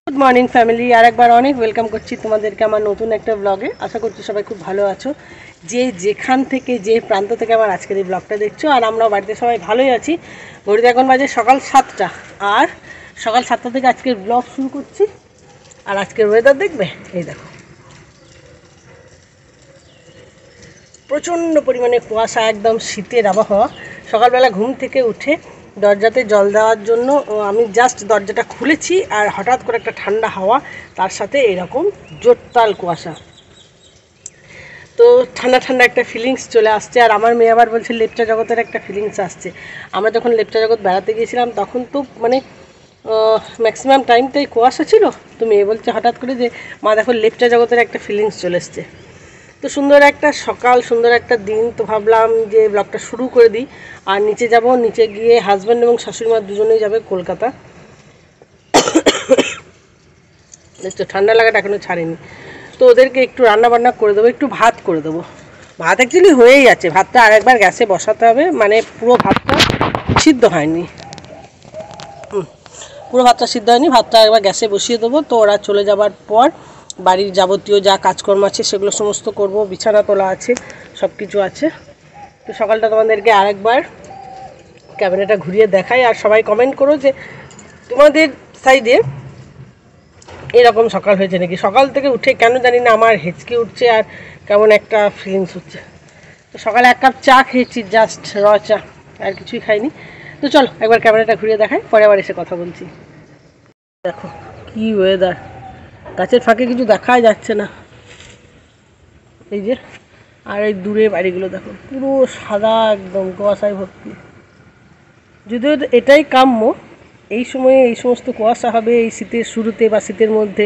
Good morning family, আর একবার অনেক welcome করছি তোমাদেরকে আমার নতুন একটা ব্লগে। আশা করছি সবাই খুব ভালো আছো, যে যেখান থেকে যে প্রান্ত থেকে আমার আজকের এই ব্লগটা দেখছো। আর আমরাও বাড়িতে সবাই ভালোই আছি। ঘড়িতে এখন বাজে সকাল 7টা, আর সকাল 7টা থেকে আজকের ব্লগ শুরু করছি। আর আজকের ওয়েদার দেখবে, এই দেখো প্রচণ্ড পরিমাণে কুয়াশা, একদম শীতের আবহাওয়া। সকালবেলা ঘুম থেকে উঠে দরজাতে জল দেওয়ার জন্য আমি জাস্ট দরজাটা খুলেছি, আর হঠাৎ করে একটা ঠান্ডা হাওয়া, তার সাথে এরকম জোরতাল কুয়াশা। তো ঠান্ডা ঠান্ডা একটা ফিলিংস চলে আসছে। আর আমার মেয়ে আবার বলছে লেপচা জগতের একটা ফিলিংস আসছে। আমরা যখন লেপচা জগৎ বেড়াতে গিয়েছিলাম তখন তো মানে ম্যাক্সিমাম টাইমটাই কুয়াশা ছিল। তো মেয়ে বলছে হঠাৎ করে যে মা দেখো লেপচা জগতের একটা ফিলিংস চলে এসছে। তো সুন্দর একটা সকাল, সুন্দর একটা দিন, তো ভাবলাম যে ব্লগটা শুরু করে দিই। আর নিচে যাব, নিচে গিয়ে হাজব্যান্ড এবং শাশুড়ি মা দুজনেই যাবে কলকাতা। দেখছো ঠান্ডা লাগাটা এখনও ছাড়েনি। তো ওদেরকে একটু রান্না বান্না করে দেবো, একটু ভাত করে দেবো। ভাত অ্যাকচুয়ালি হয়েই আছে, ভাতটা আরেকবার গ্যাসে বসাতে হবে, মানে পুরো ভাতটা সিদ্ধ হয়নি, পুরো ভাতটা সিদ্ধ হয়নি। ভাতটা একবার গ্যাসে বসিয়ে দেবো। তো ওরা চলে যাবার পর বাড়ির যাবতীয় যা কাজকর্ম আছে সেগুলো সমস্ত করব। বিছানা তোলা আছে, সব কিছু আছে। তো সকালটা তোমাদেরকে আরেকবার ক্যামেরাটা ঘুরিয়ে দেখাই, আর সবাই কমেন্ট করো যে তোমাদের সাইডে এরকম সকাল হয়েছে নাকি। সকাল থেকে উঠে কেন জানি না আমার হেঁচকে উঠছে, আর কেমন একটা ফিলিংস হচ্ছে। তো সকালে 1 কাপ চা খেয়েছি, জাস্ট র চা, আর কিছুই খাইনি। তো চলো একবার ক্যামেরাটা ঘুরিয়ে দেখাই, পরে আবার এসে কথা বলছি। দেখো কি ওয়েদার, গাছের ফাঁকে কিছু দেখাই যাচ্ছে না, এই যে। আর এই দূরে বাড়িগুলো দেখো পুরো সাদা, একদম কুয়াশায় ভর্তি। যদিও এটাই কাম্য, এই সময়ে এই সমস্ত কুয়াশা হবে এই শীতের শুরুতে বা শীতের মধ্যে,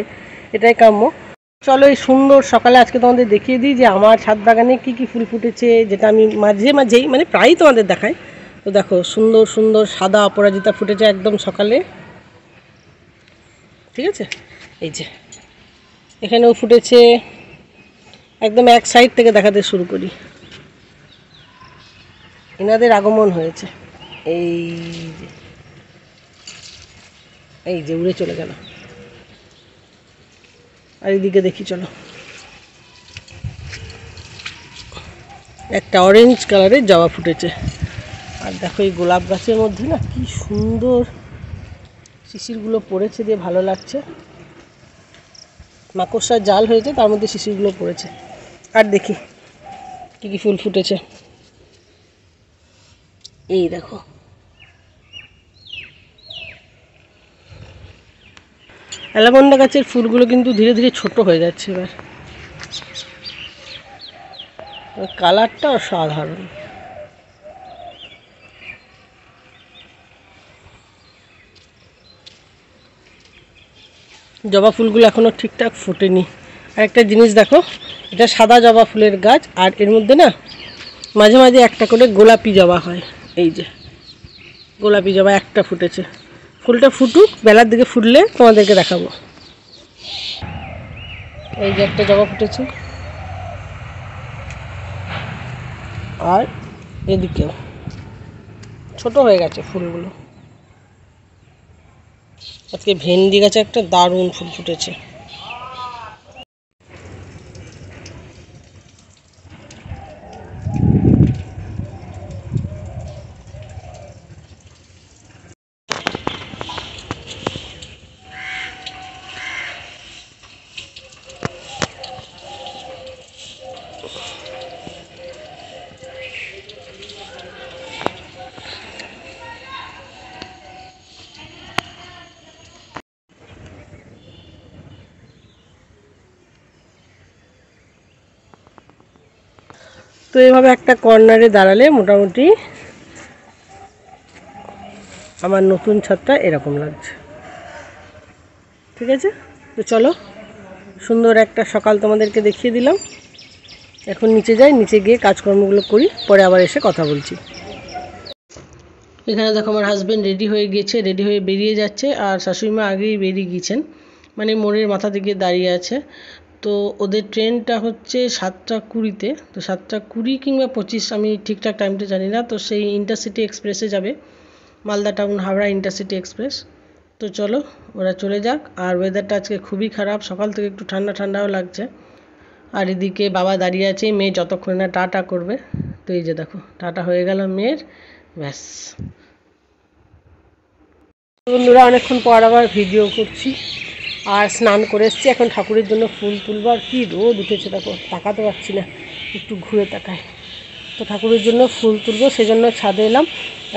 এটাই কাম্য। চলো এই সুন্দর সকালে আজকে তোমাদের দেখিয়ে দিই যে আমার ছাদ বাগানে কী কী ফুল ফুটেছে, যেটা আমি মাঝে মাঝেই মানে প্রায়ই তোমাদের দেখাই। তো দেখো সুন্দর সুন্দর সাদা অপরাজিতা ফুটেছে একদম সকালে, ঠিক আছে। এই যে এখানেও ফুটেছে, একদম এক সাইড থেকে দেখাতে শুরু করি। এনাদের আগমন হয়েছে, এই যে, এই যে উড়ে চলে গেল। আর এদিকে দেখি চলো, একটা অরেঞ্জ কালারের জবা ফুটেছে। আর দেখো এই গোলাপ গাছের মধ্যে না কি সুন্দর শিশিরগুলো পড়েছে, দিয়ে ভালো লাগছে। মাকড়সার জাল হয়েছে, তার মধ্যে শিশিরগুলো পড়েছে। আর দেখি কী কী ফুল ফুটেছে, এই দেখো অ্যালামন্ডা গাছের ফুলগুলো কিন্তু ধীরে ধীরে ছোট হয়ে যাচ্ছে এবার, কালারটা অসাধারণ। জবা ফুলগুলো এখনও ঠিকঠাক ফোটেনি। আর একটা জিনিস দেখো, এটা সাদা জবা ফুলের গাছ, আর এর মধ্যে না মাঝে মাঝে একটা করে গোলাপি জবা হয়। এই যে গোলাপি জবা একটা ফুটেছে, ফুলটা ফুটুক, বেলার দিকে ফুটলে তোমাদেরকে দেখাবো। এই যে একটা জবা ফুটেছে, আর এদিকেও ছোট হয়ে গেছে ফুলগুলো। আজকে ভেন্ডি গাছে একটা দারুণ ফুল ফুটেছে। তো এইভাবে একটা কর্নারে দাঁড়ালে মোটামুটি আমার নতুন ছাদটা এরকম লাগছে, ঠিক আছে। তো চলো সুন্দর একটা সকাল তোমাদেরকে দেখিয়ে দিলাম। এখন নিচে যাই, নিচে গিয়ে কাজকর্মগুলো করি, পরে আবার এসে কথা বলছি। এখানে দেখো আমার হাজব্যান্ড রেডি হয়ে গিয়েছে, রেডি হয়ে বেরিয়ে যাচ্ছে। আর শাশুড়িমা আগেই বেরিয়ে গিয়েছেন, মানে মোড়ের মাথা থেকে দাঁড়িয়ে আছে। তো ওদের ট্রেনটা হচ্ছে 7টা 20-তে, তো 7টা 20 কিংবা 25, আমি ঠিকঠাক টাইমটা জানি না। তো সেই ইন্টারসিটি এক্সপ্রেসে যাবে, Malda town Howrah intercity express. তো তো চলো ওরা চলে যাক। আর ওয়েদারটা আজকে খুবই খারাপ, সকাল থেকে একটু ঠান্ডা ঠান্ডাও লাগছে। আর এদিকে বাবা দাঁড়িয়ে আছে, মেয়ে যতক্ষণ না টাটা করবে। তো এই যে দেখো টাটা হয়ে গেল মেয়ের, ব্যাস। বন্ধুরা অনেকক্ষণ পর আবার ভিডিও করছি। আর স্নান করে এসেছি, এখন ঠাকুরের জন্য ফুল তুলবো। আর কি রোদ উঠেছে দেখো, তাকাতে পারছি না, একটু ঘুরে তাকায়। তো ঠাকুরের জন্য ফুল তুলবো, সেজন্য ছাদে এলাম।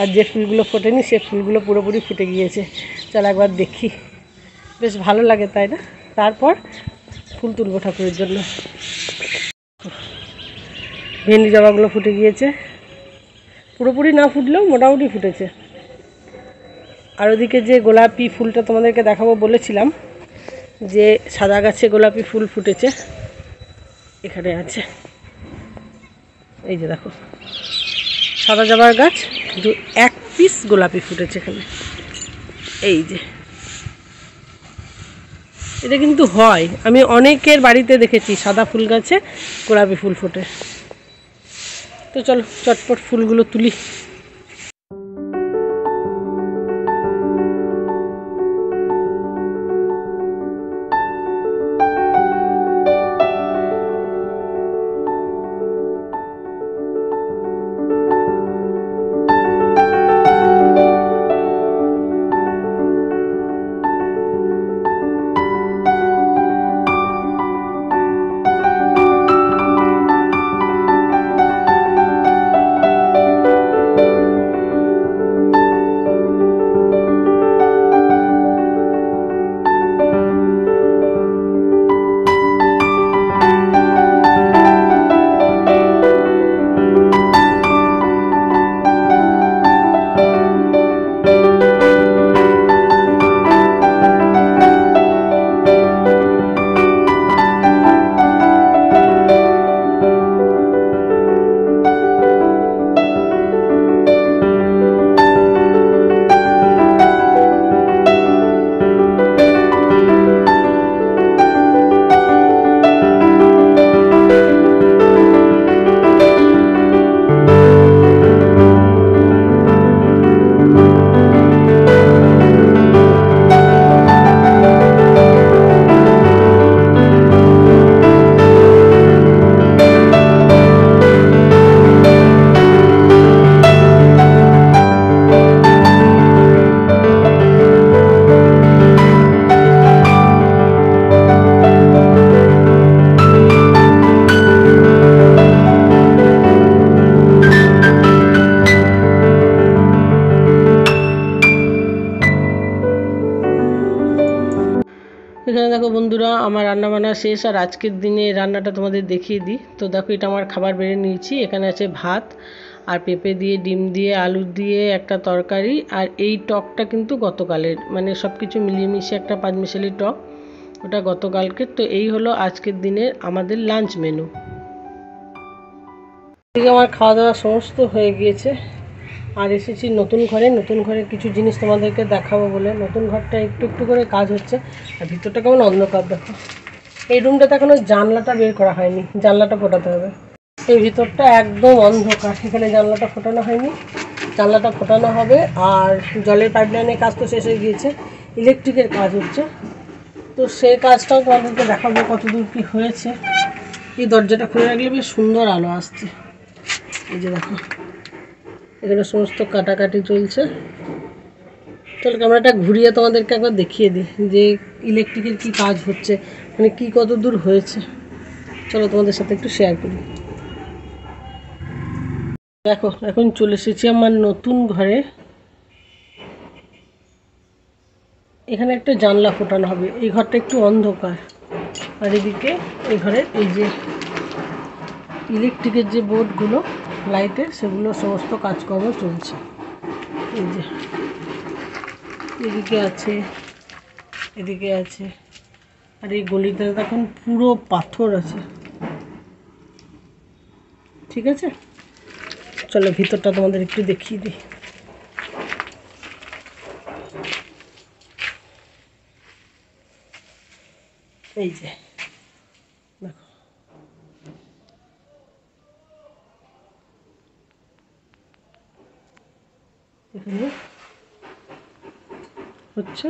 আর যে ফুলগুলো ফোটেনি সে ফুলগুলো পুরোপুরি ফুটে গিয়েছে। চল একবার দেখি, বেশ ভালো লাগে তাই না? তারপর ফুল তুলবো ঠাকুরের জন্য। ভেন্ডি জবাগুলো ফুটে গিয়েছে, পুরোপুরি না ফুটলেও মোটামুটি ফুটেছে। আর ওদিকে যে গোলাপি ফুলটা তোমাদেরকে দেখাবো বলেছিলাম, যে সাদা গাছে গোলাপি ফুল ফুটেছে, এখানে আছে। এই যে দেখো সাদা জবার গাছ, কিন্তু এক পিস গোলাপি ফুটেছে এখানে। এই যে এটা কিন্তু হয়, আমি অনেকের বাড়িতে দেখেছি সাদা ফুল গাছে গোলাপি ফুল ফোটে। তো চলো চটপট ফুলগুলো তুলি। এখানে দেখো বন্ধুরা আমার রান্না বান্না শেষ। আর আজকের দিনে রান্নাটা তোমাদের দেখিয়ে দিই। তো দেখো এটা আমার খাবার বেড়ে নিয়েছি। এখানে আছে ভাত আর পেঁপে দিয়ে, ডিম দিয়ে, আলু দিয়ে একটা তরকারি। আর এই টকটা কিন্তু গতকালের, মানে সব কিছু মিলিয়ে মিশিয়ে একটা পাঁচমিশালি টক, ওটা গতকালকে। তো এই হলো আজকের দিনের আমাদের লাঞ্চ মেনু। এদিকে আমার খাওয়া দাওয়া সমস্ত হয়ে গিয়েছে। আর এসেছি নতুন ঘরে, নতুন ঘরে কিছু জিনিস তোমাদেরকে দেখাবো বলে। নতুন ঘরটা একটু একটু করে কাজ হচ্ছে। আর ভিতরটা কেমন অন্ধকার দেখো। এই রুমটাতে এখনো জানলাটা বের করা হয়নি, জানলাটা ফোটাতে হবে। এই ভিতরটা একদম অন্ধকার, এখানে জানলাটা ফোটানো হয়নি, জানলাটা ফোটানো হবে। আর জলের পাইপলাইনের কাজ তো শেষ হয়ে গিয়েছে, ইলেকট্রিকের কাজ হচ্ছে। তো সেই কাজটাও তোমাদেরকে দেখাবো কতদূর কী হয়েছে। এই দরজাটা খুলে রাখলে বেশ সুন্দর আলো আসছে। এই যে দেখো এখানে সমস্ত কাটাকাটি চলছে। চলো ক্যামেরাটা ঘুরিয়ে তোমাদেরকে একবার দেখিয়ে দিই যে ইলেকট্রিকের কি কাজ হচ্ছে, মানে কি কত দূর হয়েছে। চলো তোমাদের সাথে একটু শেয়ার করি। দেখো এখন চলে এসেছি আমার নতুন ঘরে। এখানে একটা জানলা ফোটানো হবে, এই ঘরটা একটু অন্ধকার। আর এদিকে এই ঘরের এই যে ইলেকট্রিকের যে বোর্ডগুলো লাইটের, সেগুলো সমস্ত কাজকর্ম চলছে। এই যে এদিকে আছে, এদিকে আছে। আর এই গলিটাতে এখন পুরো পাথর আছে। ঠিক আছে, চলো ভিতরটা তোমাদের একটু দেখিয়ে দিই। এই যে দেখো এখানে হচ্ছে।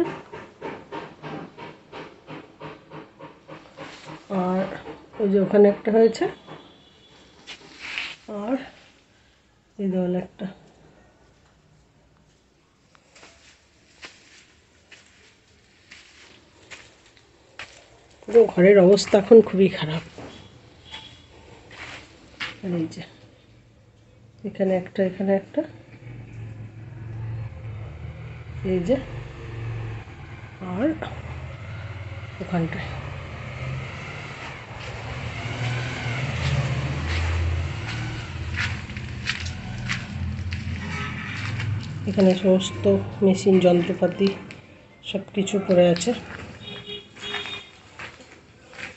আর ওই যে ওখানে একটা হয়েছে, আর এই দেওয়ালে একটা। পুরো ঘরের অবস্থা এখন খুবই খারাপ। আর এই যে এখানে একটা, এখানে একটা, এই যে, আর ওখানটায়। এখানে সমস্ত মেশিন যন্ত্রপাতি সব কিছু পড়ে আছে।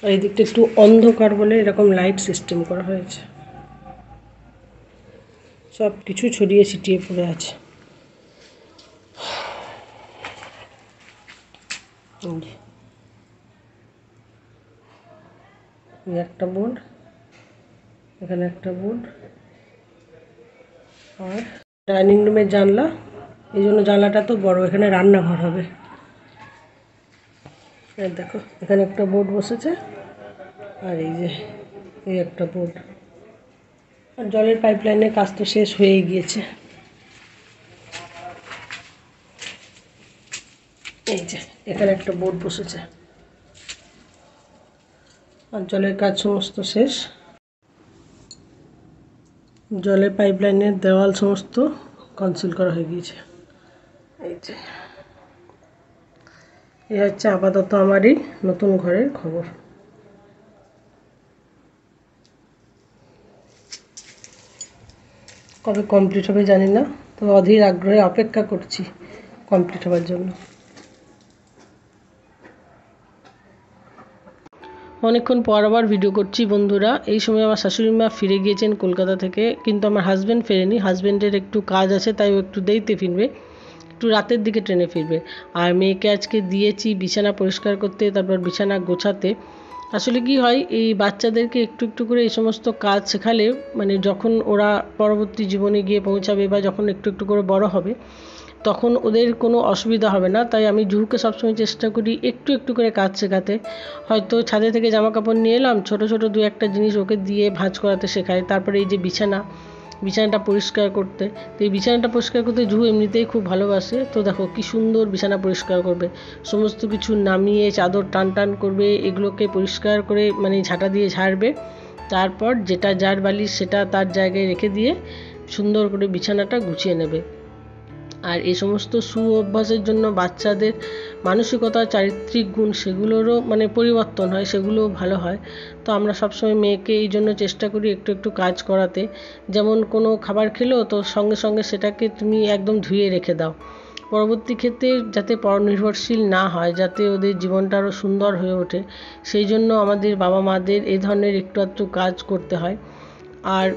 আর এই দিকটা একটু অন্ধকার বলে এরকম লাইট সিস্টেম করা হয়েছে। সব কিছু ছড়িয়ে ছিটিয়ে পড়ে আছে। একটা বোর্ড, এখানে একটা বোর্ড, আর ডাইনিং রুমের জানলা, এই জন্য জানলাটা তো বড়, এখানে রান্নাঘর হবে। দেখো এখানে একটা বোর্ড বসেছে, আর এই যে এই একটা বোর্ড। আর জলের পাইপলাইনের কাজ তো শেষ হয়ে গিয়েছে। এই যে এখানে একটা বোর্ড বসেছে, আর জলের কাজ সমস্ত শেষ। জলের পাইপলাইনের দেওয়াল সমস্ত কনসিল করা হয়ে গিয়েছে। এই যে এই হচ্ছে আপাতত আমার এই নতুন ঘরের খবর। কবে কমপ্লিট হবে জানি না, তো অধীর আগ্রহে অপেক্ষা করছি কমপ্লিট হওয়ার জন্য। অনেকক্ষণ পর আবার ভিডিও করছি বন্ধুরা। এই সময় আমার শাশুড়ি মা ফিরে গিয়েছেন কলকাতা থেকে, কিন্তু আমার হাজব্যান্ড ফেরেনি। হাজব্যান্ডের একটু কাজ আছে, তাই ও একটু দেরিতে ফিরবে, একটু রাতের দিকে ট্রেনে ফিরবে। আর মেয়েকে আজকে দিয়েছি বিছানা পরিষ্কার করতে, তারপর বিছানা গোছাতে। আসলে কি হয়, এই বাচ্চাদেরকে একটু একটু করে এই সমস্ত কাজ শেখালে, মানে যখন ওরা পরবর্তী জীবনে গিয়ে পৌঁছাবে বা যখন একটু একটু করে বড় হবে, তখন ওদের কোনো অসুবিধা হবে না। তাই আমি জুহুকে সবসময় চেষ্টা করি একটু একটু করে কাজ শেখাতে। হয়তো ছাদে থেকে জামা কাপড় নিয়ে এলাম, ছোটো ছোটো দু একটা জিনিস ওকে দিয়ে ভাঁজ করাতে শেখাই। তারপরে এই যে বিছানাটা পরিষ্কার করতে, তো এই বিছানাটা পরিষ্কার করতে জুহু এমনিতেই খুব ভালোবাসে। তো দেখো কি সুন্দর বিছানা পরিষ্কার করবে, সমস্ত কিছু নামিয়ে চাদর টান টান করবে, এগুলোকে পরিষ্কার করে মানে ঝাঁটা দিয়ে ঝাড়বে। তারপর যেটা যার বালিশ সেটা তার জায়গায় রেখে দিয়ে সুন্দর করে বিছানাটা গুছিয়ে নেবে। আর এই সমস্ত অভ্যাসের জন্য বাচ্চাদের মানসিকতা, চারিত্রিক গুণ সেগুলোরও মানে পরিবর্তন হয়, সেগুলোও ভালো হয়। তো আমরা সবসময় মেয়েকে এই জন্য চেষ্টা করি একটু একটু কাজ করাতে। যেমন কোনো খাবার খেলো তো সঙ্গে সঙ্গে সেটাকে তুমি একদম ধুয়ে রেখে দাও, পরবর্তী ক্ষেত্রে যাতে পরনির্ভরশীল না হয়, যাতে ওদের জীবনটা আরও সুন্দর হয়ে ওঠে, সেই জন্য আমাদের বাবা মাদের এই ধরনের একটু আধটু কাজ করতে হয়। আর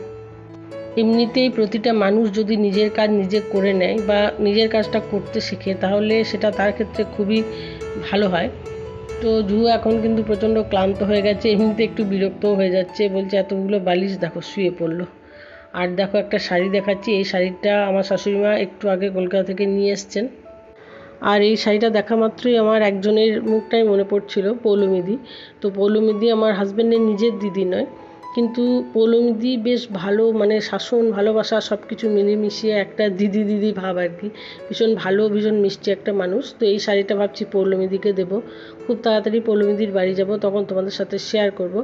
এমনিতেই প্রতিটা মানুষ যদি নিজের কাজ নিজে করে নেয় বা নিজের কাজটা করতে শেখে, তাহলে সেটা তার ক্ষেত্রে খুবই ভালো হয়। তো জুহু এখন কিন্তু প্রচণ্ড ক্লান্ত হয়ে গেছে, এমনিতে একটু বিরক্তও হয়ে যাচ্ছে, বলছে এতগুলো বালিশ দেখো শুয়ে পড়লো। আর দেখো একটা শাড়ি দেখাচ্ছি, এই শাড়িটা আমার শাশুড়িমা একটু আগে কলকাতা থেকে নিয়ে এসছেন। আর এই শাড়িটা দেখা মাত্রই আমার একজনের মুখটাই মনে পড়ছিল, পৌলমিদি। তো পৌলমিদি আমার হাজব্যান্ডের নিজের দিদি নয়, কিন্তু পৌলমিদি বেশ ভালো, মানে শাসন ভালোবাসা সব কিছু মিলেমিশিয়ে একটা দিদি দিদি ভাব আর কি। ভীষণ ভালো, ভীষণ মিষ্টি একটা মানুষ। তো এই শাড়িটা ভাবছি পৌলমিদিকে দেবো। খুব তাড়াতাড়ি পৌলমিদির বাড়ি যাব, তখন তোমাদের সাথে শেয়ার করব।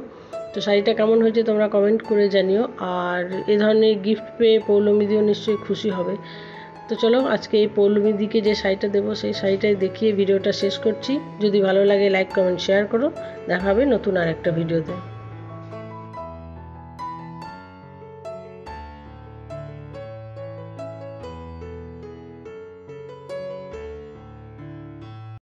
তো শাড়িটা কেমন হয়েছে তোমরা কমেন্ট করে জানিও। আর এ ধরনের গিফট পেয়ে পৌলমিদিও নিশ্চয়ই খুশি হবে। তো চলো আজকে এই পৌলমিদিকে যে শাড়িটা দেবো সেই শাড়িটাই দেখিয়ে ভিডিওটা শেষ করছি। যদি ভালো লাগে লাইক কমেন্ট শেয়ার করো। দেখা হবে নতুন আর একটা ভিডিওতে।